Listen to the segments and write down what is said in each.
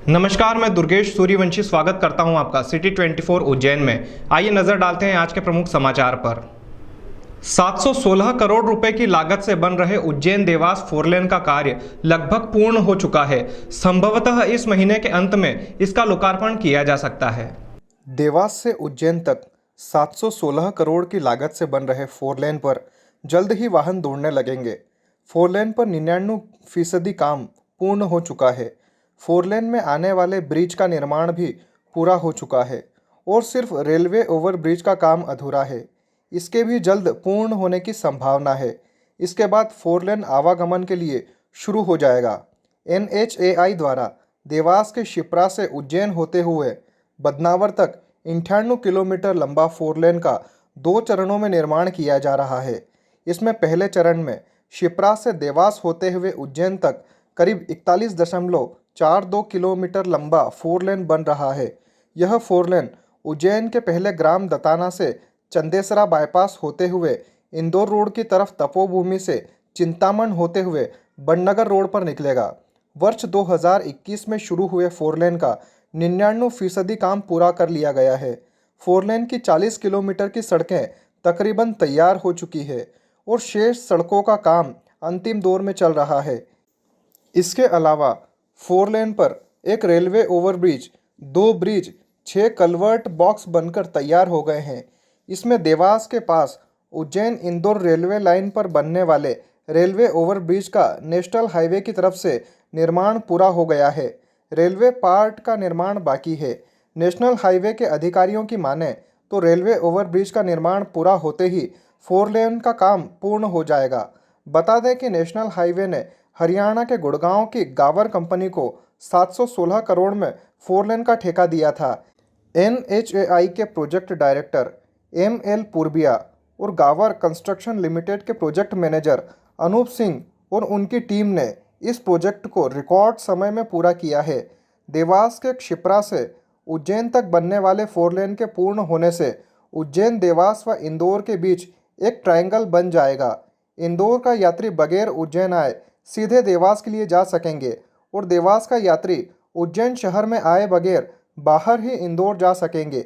नमस्कार, मैं दुर्गेश सूर्यवंशी स्वागत करता हूं आपका सिटी 24 उज्जैन में। आइए नजर डालते हैं आज के प्रमुख समाचार पर। 716 करोड़ रुपए की लागत से बन रहे उज्जैन देवास फोरलेन का कार्य लगभग पूर्ण हो चुका है। संभवतः इस महीने के अंत में इसका लोकार्पण किया जा सकता है। देवास से उज्जैन तक 716 करोड़ की लागत से बन रहे फोरलेन पर जल्द ही वाहन दौड़ने लगेंगे। फोरलेन पर 99% काम पूर्ण हो चुका है। फोरलेन में आने वाले ब्रिज का निर्माण भी पूरा हो चुका है और सिर्फ रेलवे ओवरब्रिज का काम अधूरा है। इसके भी जल्द पूर्ण होने की संभावना है। इसके बाद फोरलेन आवागमन के लिए शुरू हो जाएगा। NHAI द्वारा देवास के शिप्रा से उज्जैन होते हुए बदनावर तक 98 किलोमीटर लंबा फोरलेन का 2 चरणों में निर्माण किया जा रहा है। इसमें पहले चरण में शिप्रा से देवास होते हुए उज्जैन तक करीब 41.42 किलोमीटर लंबा फोरलेन बन रहा है। यह फोरलेन उज्जैन के पहले ग्राम दताना से चंदेसरा बाईपास होते हुए इंदौर रोड की तरफ तपोभूमि से चिंतामण होते हुए बननगर रोड पर निकलेगा। वर्ष 2021 में शुरू हुए फोरलेन का 99% काम पूरा कर लिया गया है। फोरलेन की 40 किलोमीटर की सड़कें तकरीबन तैयार हो चुकी है और शेष सड़कों का काम अंतिम दौर में चल रहा है। इसके अलावा फोरलेन पर एक railway overbridge, 2 bridge, 6 culvert box बनकर तैयार हो गए हैं। इसमें देवास के पास उज्जैन इंदौर रेलवे लाइन पर बनने वाले रेलवे ओवरब्रिज का नेशनल हाईवे की तरफ से निर्माण पूरा हो गया है। रेलवे पार्ट का निर्माण बाकी है। नेशनल हाईवे के अधिकारियों की माने तो रेलवे ओवरब्रिज का निर्माण पूरा होते ही फोरलेन का काम पूर्ण हो जाएगा। बता दें कि नेशनल हाईवे ने हरियाणा के गुड़गांव की गावर कंपनी को 716 करोड़ में फोरलेन का ठेका दिया था। NHAI के प्रोजेक्ट डायरेक्टर ML पूर्बिया और गावर कंस्ट्रक्शन लिमिटेड के प्रोजेक्ट मैनेजर अनूप सिंह और उनकी टीम ने इस प्रोजेक्ट को रिकॉर्ड समय में पूरा किया है। देवास के शिप्रा से उज्जैन तक बनने वाले फोरलेन के पूर्ण होने से उज्जैन, देवास व इंदौर के बीच एक ट्रायंगल बन जाएगा। इंदौर का यात्री बगैर उज्जैन आए सीधे देवास के लिए जा सकेंगे और देवास का यात्री उज्जैन शहर में आए बगैर बाहर ही इंदौर जा सकेंगे।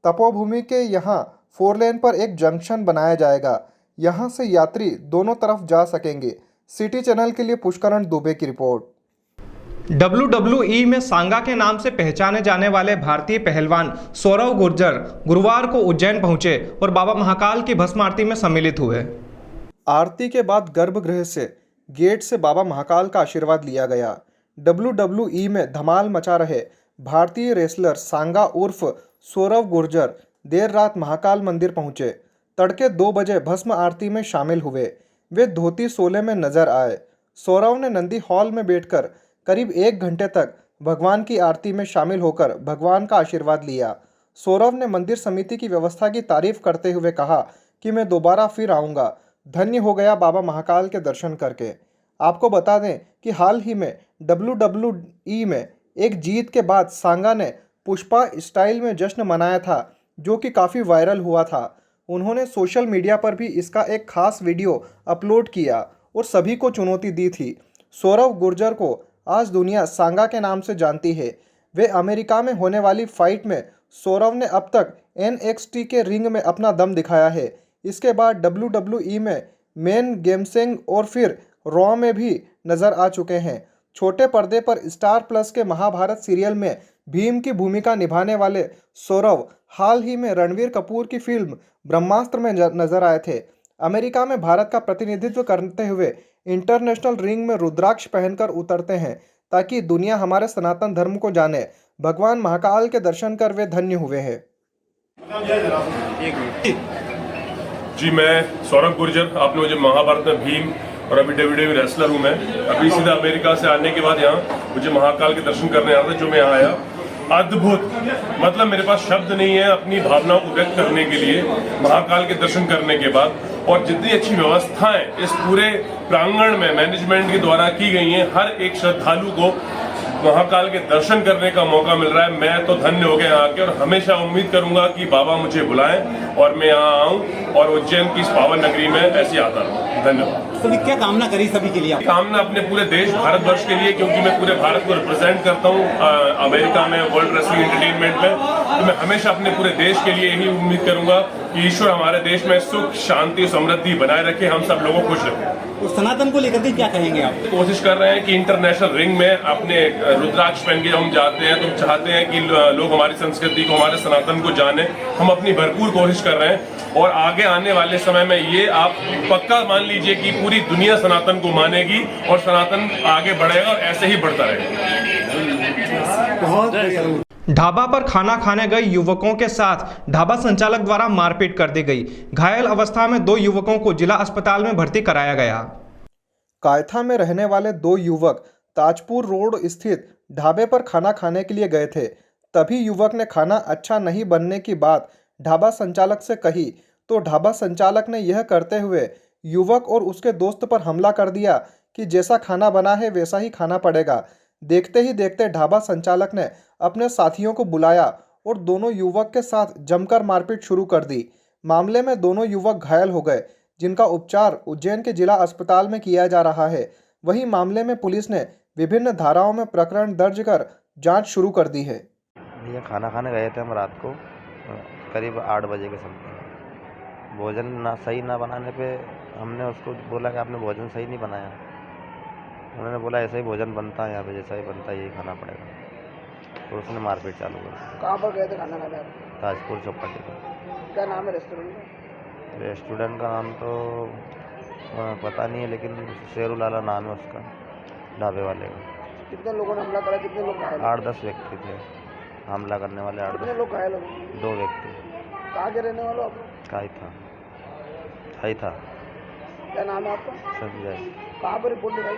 तपोभूमि के यहाँ फोरलेन पर एक जंक्शन बनाया जाएगा। यहाँ से यात्री दोनों तरफ जा सकेंगे। सिटी चैनल के लिए पुष्करण दुबे की रिपोर्ट। WWE में सांगा के नाम से पहचाने जाने वाले भारतीय पहलवान सौरव गुर्जर गुरुवार को उज्जैन पहुंचे और बाबा महाकाल की भस्म आरती में सम्मिलित हुए। आरती के बाद गर्भगृह से गेट से बाबा महाकाल का आशीर्वाद लिया गया। WWE में धमाल मचा रहे भारतीय रेसलर सांगा उर्फ सौरव गुर्जर देर रात महाकाल मंदिर पहुंचे। तड़के 2 बजे भस्म आरती में शामिल हुए। वे धोती सोले में नजर आए। सौरव ने नंदी हॉल में बैठकर करीब 1 घंटे तक भगवान की आरती में शामिल होकर भगवान का आशीर्वाद लिया। सौरव ने मंदिर समिति की व्यवस्था की तारीफ करते हुए कहा कि मैं दोबारा फिर आऊँगा। धन्य हो गया बाबा महाकाल के दर्शन करके। आपको बता दें कि हाल ही में WWE में एक जीत के बाद सांगा ने पुष्पा स्टाइल में जश्न मनाया था, जो कि काफ़ी वायरल हुआ था। उन्होंने सोशल मीडिया पर भी इसका एक खास वीडियो अपलोड किया और सभी को चुनौती दी थी। सौरव गुर्जर को आज दुनिया सांगा के नाम से जानती है। वे अमेरिका में होने वाली फाइट में सौरव ने अब तक NXT के रिंग में अपना दम दिखाया है। इसके बाद WWE में मेन गेमसेंग और फिर रॉ में भी नजर आ चुके हैं। छोटे पर्दे पर स्टार प्लस के महाभारत सीरियल में भीम की भूमिका निभाने वाले सौरव हाल ही में रणवीर कपूर की फिल्म ब्रह्मास्त्र में नजर आए थे। अमेरिका में भारत का प्रतिनिधित्व करते हुए इंटरनेशनल रिंग में रुद्राक्ष पहनकर उतरते हैं ताकि दुनिया हमारे सनातन धर्म को जाने। भगवान महाकाल के दर्शन कर वे धन्य हुए हैं। जी, मैं सौरभ गुर्जर। आपने मुझे महाभारत में भीम और अभी WWE रेसलर हूँ मैं। अभी सीधा अमेरिका से आने के बाद यहाँ मुझे महाकाल के दर्शन करने आना था, जो मैं यहाँ आया। अद्भुत, मतलब मेरे पास शब्द नहीं है अपनी भावनाओं को व्यक्त करने के लिए महाकाल के दर्शन करने के बाद। और जितनी अच्छी व्यवस्थाएं इस पूरे प्रांगण में मैनेजमेंट के द्वारा की गई हैं, हर एक श्रद्धालु को महाकाल के दर्शन करने का मौका मिल रहा है। मैं तो धन्य हो गया यहाँ आके और हमेशा उम्मीद करूंगा कि बाबा मुझे बुलाएं और मैं यहाँ आऊँ और उज्जैन की इस पावन नगरी में ऐसे आता रहूँ। धन्यवाद। सभी क्या कामना करी सभी के लिए आप? कामना अपने पूरे देश भारतवर्ष के लिए, क्योंकि मैं पूरे भारत को रिप्रेजेंट करता हूँ अमेरिका में, वर्ल्ड रेसलिंग एंटरटेनमेंट में, तो मैं हमेशा अपने पूरे देश के लिए यही उम्मीद करूंगा कि ईश्वर हमारे देश में सुख, शांति, समृद्धि बनाए रखे, हम सब लोगों को खुश रखें। और सनातन को लेकर के क्या कहेंगे आप? कोशिश कर रहे हैं कि इंटरनेशनल रिंग में अपने रुद्राक्ष पहन के हम जाते हैं, तो चाहते हैं कि लोग हमारी संस्कृति को, हमारे सनातन को जाने। हम अपनी भरपूर कोशिश कर रहे हैं और आगे आने वाले समय में ये आप पक्का मान लीजिए कि पूरी दुनिया सनातन को मानेगी और सनातन आगे बढ़ेगा और ऐसे ही बढ़ता रहेगा। बहुत ढाबा पर खाना खाने गए युवकों के साथ ढाबा संचालक द्वारा मारपीट कर दी गई। घायल अवस्था में 2 युवकों को जिला अस्पताल में भर्ती कराया गया। कायथा में रहने वाले 2 युवक ताजपुर रोड स्थित ढाबे पर खाना खाने के लिए गए थे। तभी युवक ने खाना अच्छा नहीं बनने की बात ढाबा संचालक से कही तो ढाबा संचालक ने यह करते हुए युवक और उसके दोस्त पर हमला कर दिया कि जैसा खाना बना है वैसा ही खाना पड़ेगा। देखते ही देखते ढाबा संचालक ने अपने साथियों को बुलाया और दोनों युवक के साथ जमकर मारपीट शुरू कर दी। मामले में दोनों युवक घायल हो गए, जिनका उपचार उज्जैन के जिला अस्पताल में किया जा रहा है। वहीं मामले में पुलिस ने विभिन्न धाराओं में प्रकरण दर्ज कर जांच शुरू कर दी है। ये खाना खाने गए थे हम रात को करीब 8 बजे के समय। भोजन सही ना बनाने पे हमने उसको बोला कि आपने भोजन सही नहीं बनाया। उन्होंने बोला ऐसा ही भोजन बनता है यहाँ पे, जैसा ही बनता है यही खाना पड़ेगा। तो उसने मारपीट चालू कर दी। कहाँ पर गए थे खाना खाने आप? ताजपुर चौपाटी पर। क्या नाम है रेस्टोरेंट का? रेस्टोरेंट का नाम तो पता नहीं है, लेकिन शेरुलाला नाम है उसका, ढाबे वाले का। कितने लोगों ने हमला करा? कितने लोग घायल? 8-10 व्यक्ति थे हमला करने वाले। 8-10 कितने लोग घायल हो? 2 व्यक्ति। कहाँ के रहने वाले हो आप? कायथा। क्या नाम है आपका? संजय। कहाँ पर रिपोर्ट लिखाई?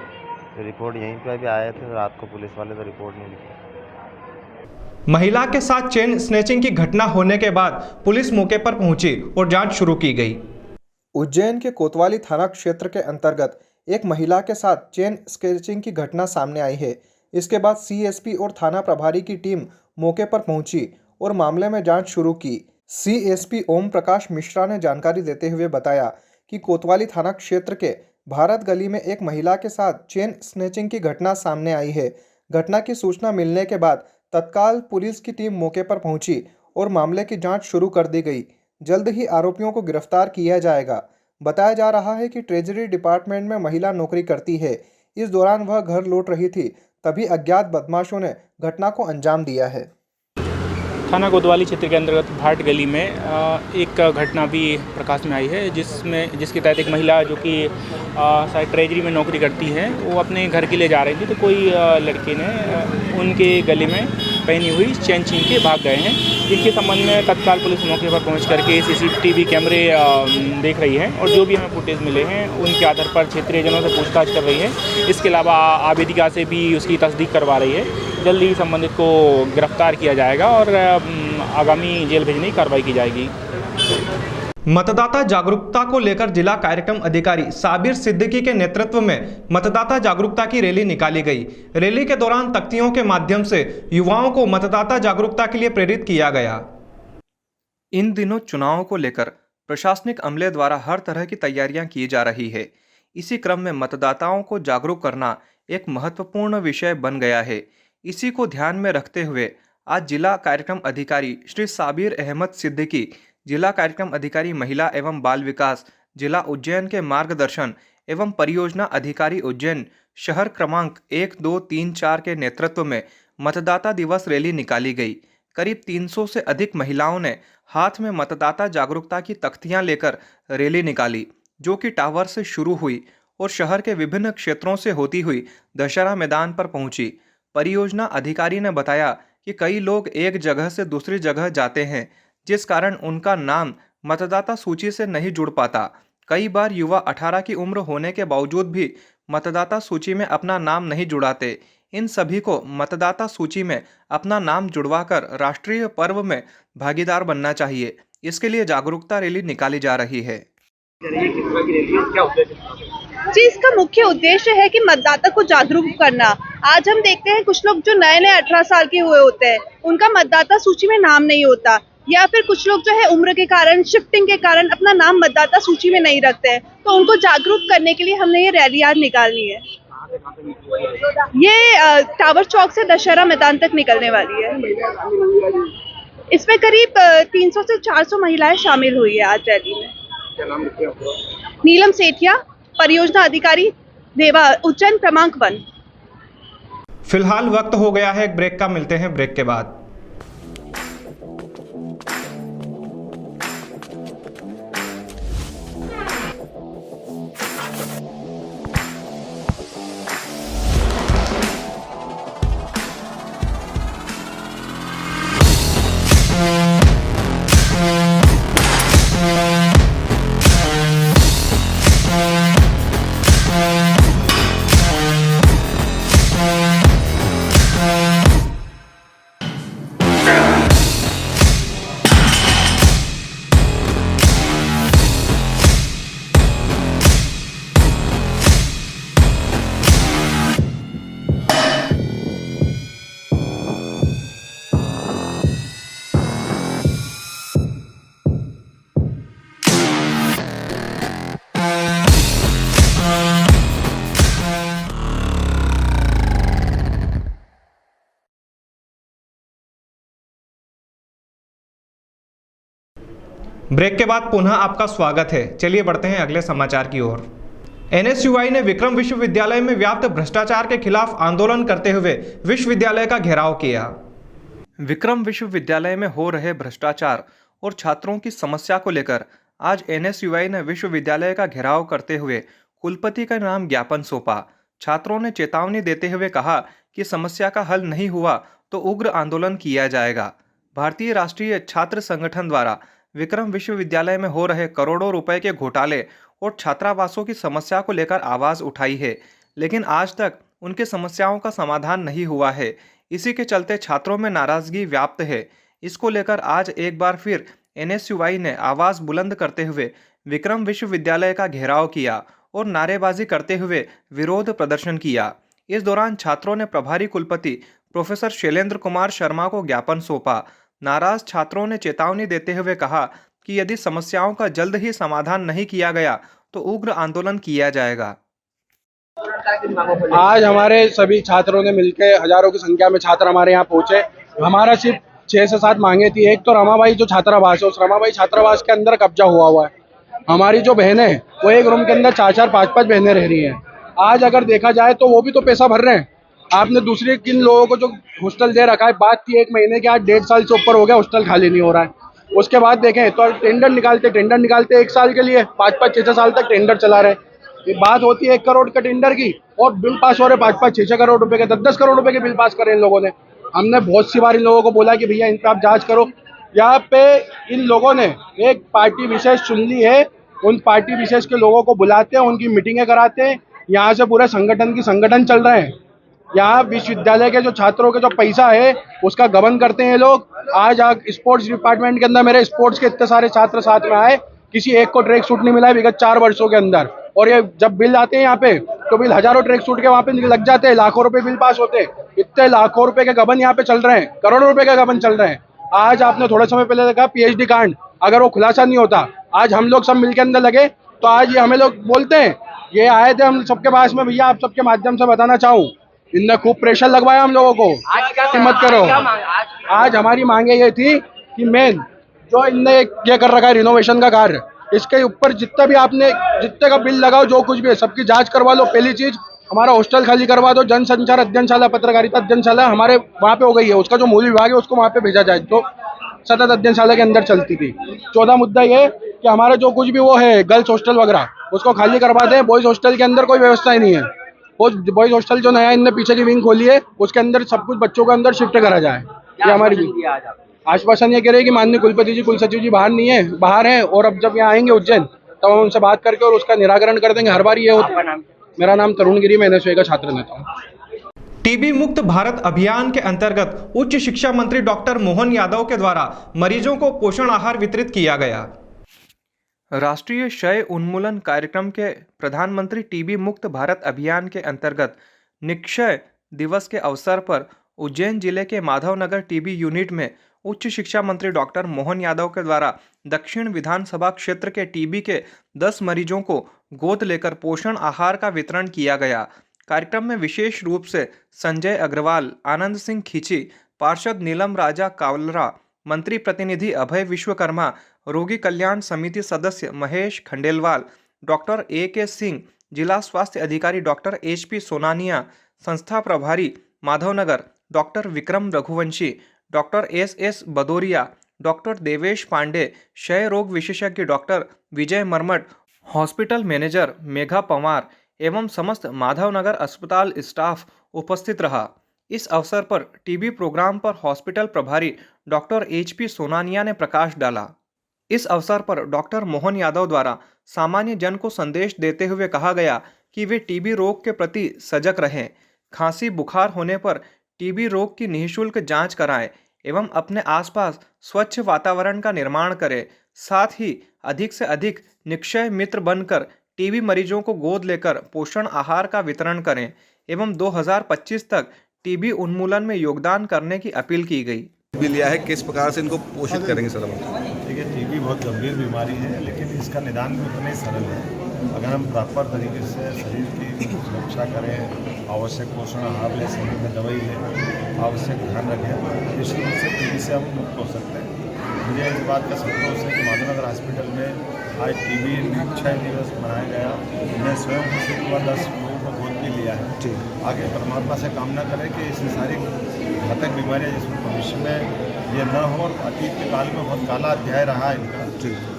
रिपोर्ट यहीं पे अभी आए थे रात को पुलिस वाले, तो रिपोर्ट नहीं लिखी। महिला के साथ चेन स्नैचिंग की घटना होने के बाद पुलिस मौके पर पहुंची और जांच शुरू की गई। उज्जैन के कोतवाली थाना क्षेत्र के अंतर्गत एक महिला के साथ चेन स्नैचिंग की घटना सामने आई है। इसके बाद सीएसपी और थाना प्रभारी की टीम मौके पर पहुंची और मामले में जांच शुरू की। सीएसपी ओम प्रकाश मिश्रा ने जानकारी देते हुए बताया कि कोतवाली थाना क्षेत्र के भारत गली में एक महिला के साथ चेन स्नैचिंग की घटना सामने आई है। घटना की सूचना मिलने के बाद तत्काल पुलिस की टीम मौके पर पहुंची और मामले की जांच शुरू कर दी गई। जल्द ही आरोपियों को गिरफ्तार किया जाएगा। बताया जा रहा है कि ट्रेजरी डिपार्टमेंट में महिला नौकरी करती है। इस दौरान वह घर लौट रही थी, तभी अज्ञात बदमाशों ने घटना को अंजाम दिया है। थाना कोतवाली क्षेत्र के अंतर्गत भाट गली में एक घटना भी प्रकाश में आई है, जिसके तहत एक महिला जो कि शायद ट्रेजरी में नौकरी करती है, वो अपने घर के लिए जा रही थी, तो कोई लड़के ने उनके गले में पहनी हुई चेन छीन के भाग गए हैं। जिसके संबंध में तत्काल पुलिस मौके पर पहुंच करके सीसीटीवी कैमरे देख रही है और जो भी हमें फुटेज मिले हैं उनके आधार पर क्षेत्रीय जनों से पूछताछ कर रही है। इसके अलावा आवेदिका से भी उसकी तस्दीक करवा रही है। जल्दी ही संबंधित को गिरफ्तार किया जाएगा और आगामी जेल भेजने की कार्रवाई की जाएगी। मतदाता जागरूकता को लेकर जिला कार्यक्रम अधिकारी साबिर सिद्दीकी के नेतृत्व में मतदाता जागरूकता की रैली निकाली गई। रैली के दौरान तख्तियों के माध्यम से युवाओं को मतदाता जागरूकता के लिए प्रेरित किया गया। इन दिनों चुनावों को लेकर प्रशासनिक अमले द्वारा हर तरह की तैयारियां की जा रही है। इसी क्रम में मतदाताओं को जागरूक करना एक महत्वपूर्ण विषय बन गया है। इसी को ध्यान में रखते हुए आज जिला कार्यक्रम अधिकारी श्री साबिर अहमद सिद्दीकी, जिला कार्यक्रम अधिकारी महिला एवं बाल विकास जिला उज्जैन के मार्गदर्शन एवं परियोजना अधिकारी उज्जैन शहर क्रमांक 1, 2, 3, 4 के नेतृत्व में मतदाता दिवस रैली निकाली गई। करीब 300 से अधिक महिलाओं ने हाथ में मतदाता जागरूकता की तख्तियां लेकर रैली निकाली, जो कि टावर से शुरू हुई और शहर के विभिन्न क्षेत्रों से होती हुई दशहरा मैदान पर पहुंची। परियोजना अधिकारी ने बताया कि कई लोग एक जगह से दूसरी जगह जाते हैं, जिस कारण उनका नाम मतदाता सूची से नहीं जुड़ पाता। कई बार युवा 18 की उम्र होने के बावजूद भी मतदाता सूची में अपना नाम नहीं जुड़ाते। इन सभी को मतदाता सूची में अपना नाम जुड़वाकर राष्ट्रीय पर्व में भागीदार बनना चाहिए। इसके लिए जागरूकता रैली निकाली जा रही है। जी, इसका मुख्य उद्देश्य है कि मतदाता को जागरूक करना। आज हम देखते हैं कुछ लोग जो नए 18 साल के हुए होते हैं, उनका मतदाता सूची में नाम नहीं होता या फिर कुछ लोग जो है उम्र के कारण, शिफ्टिंग के कारण अपना नाम मतदाता सूची में नहीं रखते हैं, तो उनको जागरूक करने के लिए हमने ये रैली आज निकालनी है। ये टावर चौक से दशहरा मैदान तक निकलने वाली है। इसमें करीब 300 से 400 महिलाएं शामिल हुई है आज रैली में। नीलम सेठिया, परियोजना अधिकारी, देवा, उज्जैन क्रमांक 1। फिलहाल वक्त हो गया है एक ब्रेक का, मिलते हैं ब्रेक के बाद। ब्रेक के बाद पुनः आपका स्वागत है। चलिए बढ़ते हैं अगले समाचार की ओर। एनएसयूआई ने विक्रम विश्वविद्यालय में व्याप्त भ्रष्टाचार के खिलाफ आंदोलन करते हुए विश्वविद्यालय का घेराव किया। विक्रम विश्वविद्यालय में हो रहे भ्रष्टाचार और छात्रों की समस्या को लेकर आज एनएसयूआई ने विश्वविद्यालय का घेराव करते हुए कुलपति का नाम ज्ञापन सौंपा। छात्रों ने चेतावनी देते हुए कहा कि समस्या का हल नहीं हुआ तो उग्र आंदोलन किया जाएगा। भारतीय राष्ट्रीय छात्र संगठन द्वारा विक्रम विश्वविद्यालय में हो रहे करोड़ों रुपए के घोटाले और छात्रावासों की समस्या को लेकर आवाज उठाई है, लेकिन आज तक उनकी समस्याओं का समाधान नहीं हुआ है। इसी के चलते छात्रों में नाराजगी व्याप्त है। इसको लेकर आज एक बार फिर एनएसयूआई ने आवाज बुलंद करते हुए विक्रम विश्वविद्यालय का घेराव किया और नारेबाजी करते हुए विरोध प्रदर्शन किया। इस दौरान छात्रों ने प्रभारी कुलपति प्रोफेसर शैलेंद्र कुमार शर्मा को ज्ञापन सौंपा। नाराज छात्रों ने चेतावनी देते हुए कहा कि यदि समस्याओं का जल्द ही समाधान नहीं किया गया तो उग्र आंदोलन किया जाएगा। आज हमारे सभी छात्रों ने मिलकर हजारों की संख्या में छात्र हमारे यहाँ पहुंचे। हमारा सिर्फ 6 से 7 मांगे थी। एक तो रमाबाई जो छात्रावास है, उस रमाबाई छात्रावास के अंदर कब्जा हुआ है। हमारी जो बहनें हैं वो एक रूम के अंदर 4-4, 5-5 बहनें रह रही हैं। आज अगर देखा जाए तो वो भी तो पैसा भर रहे हैं। आपने दूसरे किन लोगों को जो हॉस्टल दे रखा है, बात थी 1 महीने की, आज 1.5 साल से ऊपर हो गया, हॉस्टल खाली नहीं हो रहा है। उसके बाद देखें तो टेंडर निकालते 1 साल के लिए 5-5, 6-6 साल तक टेंडर चला रहे। ये बात होती है 1 करोड़ का टेंडर की और बिल पास हो रहे 5-5, 6-6 करोड़ रुपए के, 10-10 करोड़ रुपए के बिल पास करे इन लोगों ने। हमने बहुत सी बार इन लोगों को बोला कि भैया इन पर आप जाँच करो। यहाँ पे इन लोगों ने एक पार्टी विशेष चुन ली है। उन पार्टी विशेष के लोगों को बुलाते हैं, उनकी मीटिंगें कराते हैं। यहाँ से पूरे संगठन चल रहे हैं। यहाँ विश्वविद्यालय के जो छात्रों के जो पैसा है उसका गबन करते हैं ये लोग। आज स्पोर्ट्स डिपार्टमेंट के अंदर मेरे स्पोर्ट्स के इतने सारे छात्र साथ में आए, किसी एक को ट्रैक सूट नहीं मिला है विगत 4 वर्षों के अंदर। और ये जब बिल आते हैं यहाँ पे तो बिल हजारों ट्रैक सूट के वहाँ पे लग जाते हैं, लाखों रुपए बिल पास होते हैं। इतने लाखों रुपए के गबन यहाँ पे चल रहे हैं, करोड़ों रुपए के गबन चल रहे हैं। आज आपने थोड़े समय पहले देखा PhD कांड, अगर वो खुलासा नहीं होता, आज हम लोग सब मिलकर अंदर लगे तो आज ये हमें लोग बोलते हैं। ये आए थे हम सबके पास में, भैया आप सबके माध्यम से बताना चाहूँ, इनने खूब प्रेशर लगवाया हम लोगों को कि मत करो। आज हमारी मांगे ये थी कि मेन जो इनने ये कर रखा है रिनोवेशन का कार्य, इसके ऊपर जितना भी आपने जितने का बिल लगाओ, जो कुछ भी है सबकी जांच करवा लो। पहली चीज हमारा हॉस्टल खाली करवा दो। जनसंचार अध्ययनशाला, पत्रकारिता अध्ययनशाला हमारे वहाँ पे हो गई है, उसका जो मूल विभाग है उसको वहाँ पे भेजा जाए, जो सतत अध्ययनशाला के अंदर चलती थी। 14 मुद्दा ये कि हमारा जो कुछ भी वो है गर्ल्स हॉस्टल वगैरह उसको खाली करवा दें। बॉयज हॉस्टल के अंदर कोई व्यवस्था ही नहीं है। बॉयज हॉस्टल जो नया इनने पीछे की विंग खोली है उसके अंदर सब कुछ बच्चों के अंदर शिफ्ट करा जाए। ये हमारी आश्वासन ये कह रहे हैं कि माननीय कुलपति जी, कुल सचिव जी बाहर नहीं है, बाहर हैं, और अब जब यहाँ आएंगे उज्जैन तब हम उनसे बात करके और उसका निराकरण कर देंगे। हर बार ये होता है। मेरा नाम तरुण गिरी, मैं एनएसयूआई का छात्र नेता हूँ। टीबी मुक्त भारत अभियान के अंतर्गत उच्च शिक्षा मंत्री डॉक्टर मोहन यादव के द्वारा मरीजों को पोषण आहार वितरित किया गया। राष्ट्रीय क्षय उन्मूलन कार्यक्रम के प्रधानमंत्री टीबी मुक्त भारत अभियान के अंतर्गत निक्षय दिवस के अवसर पर उज्जैन जिले के माधवनगर टीबी यूनिट में उच्च शिक्षा मंत्री डॉक्टर मोहन यादव के द्वारा दक्षिण विधानसभा क्षेत्र के टीबी के 10 मरीजों को गोद लेकर पोषण आहार का वितरण किया गया। कार्यक्रम में विशेष रूप से संजय अग्रवाल, आनंद सिंह खींची, पार्षद नीलम राजा कावलरा, मंत्री प्रतिनिधि अभय विश्वकर्मा, रोगी कल्याण समिति सदस्य महेश खंडेलवाल, डॉक्टर A.K. सिंह, जिला स्वास्थ्य अधिकारी डॉक्टर H.P. सोनानिया, संस्था प्रभारी Madhavnagar doctor Vikram Raghuvanshi, doctor S.S. Badoria, doctor Devesh Pandey, क्षय रोग विशेषज्ञ doctor Vijay Marmat, hospital manager Megha Pawar एवं समस्त माधवनगर अस्पताल स्टाफ उपस्थित रहा। इस अवसर पर टीबी प्रोग्राम पर हॉस्पिटल प्रभारी डॉक्टर H.P. सोनानिया ने प्रकाश डाला। इस अवसर पर डॉक्टर मोहन यादव द्वारा सामान्य जन को संदेश देते हुए कहा गया कि वे टीबी रोग के प्रति सजग रहें, खांसी बुखार होने पर टीबी रोग की निःशुल्क जांच कराएं एवं अपने आसपास स्वच्छ वातावरण का निर्माण करें। साथ ही अधिक से अधिक निक्षय मित्र बनकर टीबी मरीजों को गोद लेकर पोषण आहार का वितरण करें एवं 2025 तक टीबी उन्मूलन में योगदान करने की अपील की गई। भी लिया है, किस प्रकार से इनको पोषित करेंगे सर? देखिए, टीबी बहुत गंभीर बीमारी है, लेकिन इसका निदान भी उतना ही सरल है। अगर हम प्रॉपर तरीके से शरीर की सुरक्षा करें, आवश्यक पोषण आहार लें, समय में दवाई लें, आवश्यक ध्यान रखें, तो निश्चित रूप से टीबी से हम मुक्त हो सकते हैं। मुझे इस बात का संतोष है कि माधवनगर हॉस्पिटल में आज टीबी निक्षय दिवस मनाया गया। मैं स्वयं खुशी के बाद 10 लोगों को गोद भी लिया है। आगे परमात्मा से कामना करें कि ऐसी सारी घातक बीमारियाँ जिसमें भविष्य में ये न हो, और अतीत के काल में बहुत काला अध्याय रहा है इनका।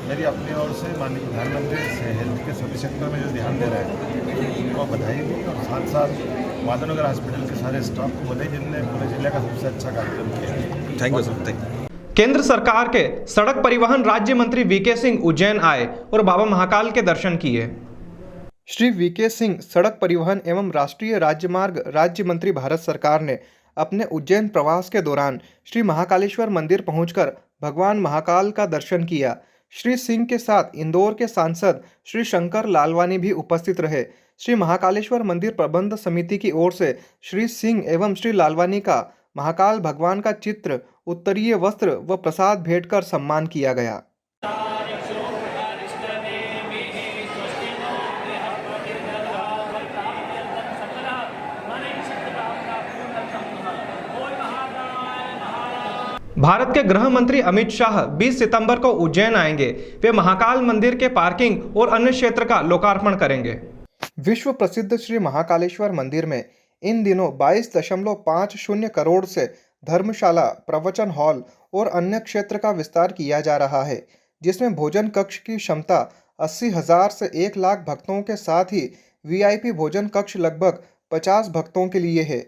मेरी अपनी ओर से माननीय प्रधानमंत्री से हेल्थ के सभी सेक्टर में जो ध्यान दे रहे हैं उनको बधाई दी, और साथ साथ माधवनगर हॉस्पिटल के सारे स्टाफ को बधाई जिनने पूरे जिले का सबसे अच्छा कार्यक्रम किया। Thank you sir. Thank you. केंद्र सरकार के सड़क परिवहन राज्य मंत्री V.K. सिंह उज्जैन आए और बाबा महाकाल के दर्शन किए। श्री V.K. सिंह सड़क परिवहन एवं राष्ट्रीय राजमार्ग राज्य मंत्री भारत सरकार ने अपने उज्जैन प्रवास के दौरान श्री महाकालेश्वर मंदिर पहुंचकर भगवान महाकाल का दर्शन किया। श्री सिंह के साथ इंदौर के सांसद श्री शंकर लालवानी भी उपस्थित रहे। श्री महाकालेश्वर मंदिर प्रबंध समिति की ओर से श्री सिंह एवं श्री लालवानी का महाकाल भगवान का चित्र, उत्तरीय वस्त्र व प्रसाद भेंट कर सम्मान किया गया। भारत के गृह मंत्री अमित शाह 20 सितंबर को उज्जैन आएंगे। वे महाकाल मंदिर के पार्किंग और अन्य क्षेत्र का लोकार्पण करेंगे। विश्व प्रसिद्ध श्री महाकालेश्वर मंदिर में इन दिनों 22.50 करोड़ से धर्मशाला, प्रवचन हॉल और अन्य क्षेत्र का विस्तार किया जा रहा है, जिसमें भोजन कक्ष की क्षमता 80,000 से 1 लाख भक्तों के साथ ही VIP भोजन कक्ष लगभग 50 भक्तों के लिए है।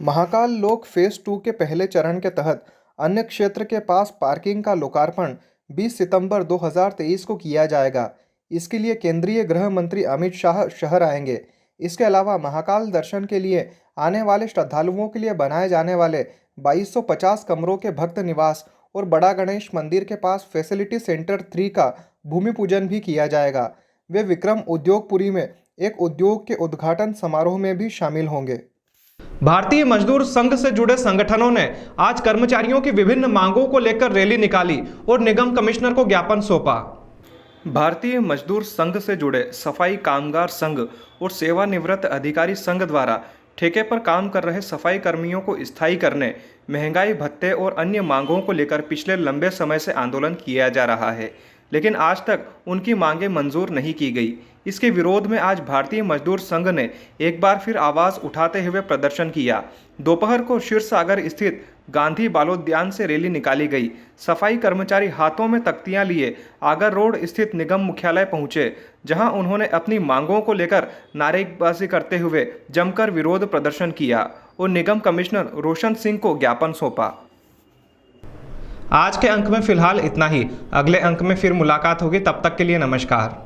महाकाल लोक फेज 2 के पहले चरण के तहत अन्य क्षेत्र के पास पार्किंग का लोकार्पण 20 सितंबर 2023 को किया जाएगा। इसके लिए केंद्रीय गृह मंत्री अमित शाह शहर आएंगे। इसके अलावा महाकाल दर्शन के लिए आने वाले श्रद्धालुओं के लिए बनाए जाने वाले 2250 कमरों के भक्त निवास और बड़ा गणेश मंदिर के पास फैसिलिटी सेंटर 3 का भूमि पूजन भी किया जाएगा। वे विक्रम उद्योगपुरी में एक उद्योग के उद्घाटन समारोह में भी शामिल होंगे। भारतीय मजदूर संघ से जुड़े संगठनों ने आज कर्मचारियों की विभिन्न मांगों को लेकर रैली निकाली और निगम कमिश्नर को ज्ञापन सौंपा। भारतीय मजदूर संघ से जुड़े सफाई कामगार संघ और सेवानिवृत्त अधिकारी संघ द्वारा ठेके पर काम कर रहे सफाई कर्मियों को स्थायी करने, महंगाई भत्ते और अन्य मांगों को लेकर पिछले लंबे समय से आंदोलन किया जा रहा है, लेकिन आज तक उनकी मांगें मंजूर नहीं की गई। इसके विरोध में आज भारतीय मजदूर संघ ने एक बार फिर आवाज़ उठाते हुए प्रदर्शन किया। दोपहर को क्षीरसागर स्थित गांधी बालोद्यान से रैली निकाली गई। सफाई कर्मचारी हाथों में तख्तियां लिए आगर रोड स्थित निगम मुख्यालय पहुंचे, जहां उन्होंने अपनी मांगों को लेकर नारेबाजी करते हुए जमकर विरोध प्रदर्शन किया और निगम कमिश्नर रोशन सिंह को ज्ञापन सौंपा। आज के अंक में फिलहाल इतना ही। अगले अंक में फिर मुलाकात होगी, तब तक के लिए नमस्कार।